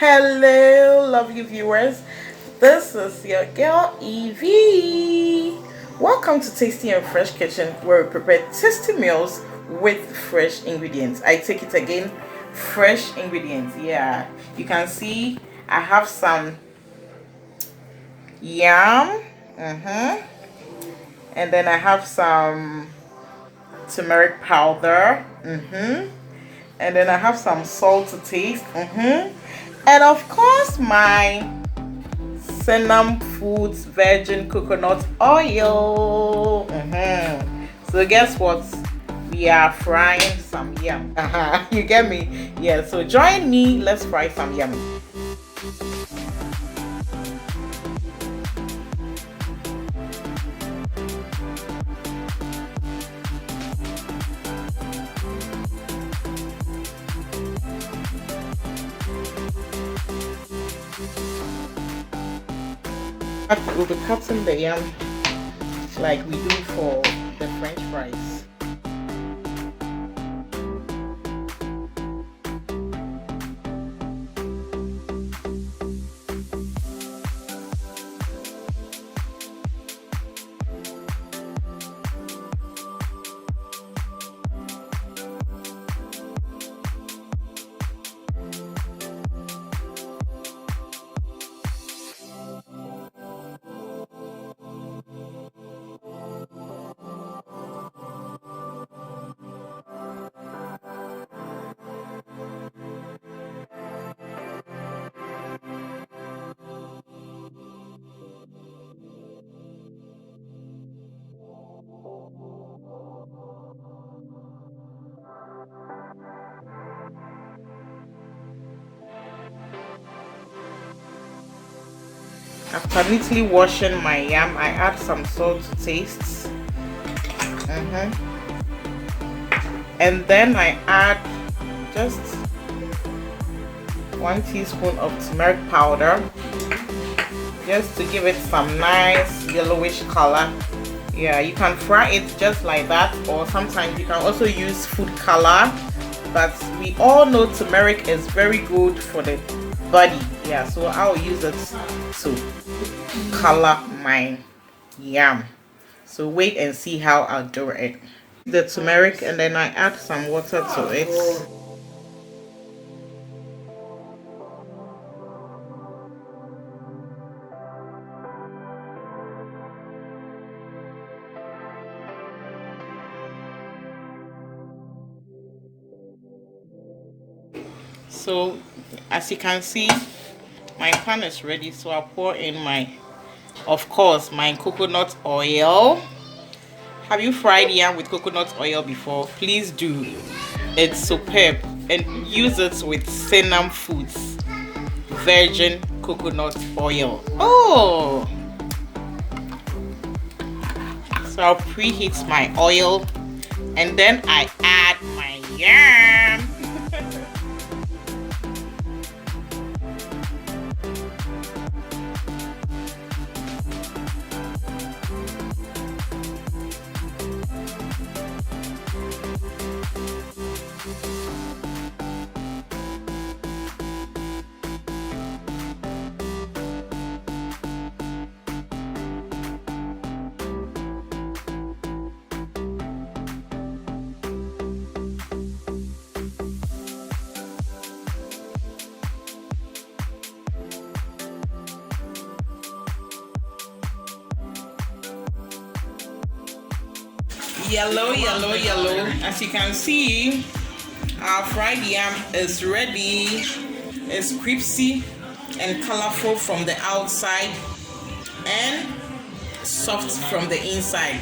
Hello, lovely viewers. This is your girl Evie. Welcome to Tasty and Fresh Kitchen, where we prepare tasty meals with fresh ingredients. I take it again, fresh ingredients. Yeah, you can see I have some yam, and then I have some turmeric powder, and then I have some salt to taste, and of course my Senam Foods virgin coconut oil. So guess what? We are frying some yam. You get me? Yeah, so join me, let's fry some yam. We'll be cutting the yam like we do for the French fries. After neatly washing my yam, I add some salt to taste. And then I add just 1 teaspoon of turmeric powder, just to give it some nice yellowish color. Yeah, you can fry it just like that, or sometimes you can also use food color, but we all know turmeric is very good for the body. Yeah, so I'll use it to color my yam. So wait and see how I'll do it. The turmeric, and then I add some water to it. So as you can see, my pan is ready, so I'll pour in my, of course, my coconut oil. Have you fried yam with coconut oil before? Please do. It's superb, and use it with Senam Foods virgin coconut oil. Oh, so I'll preheat my oil, and then I add my yam. Yellow. As you can see, our fried yam is ready. It's crispy and colorful from the outside and soft from the inside.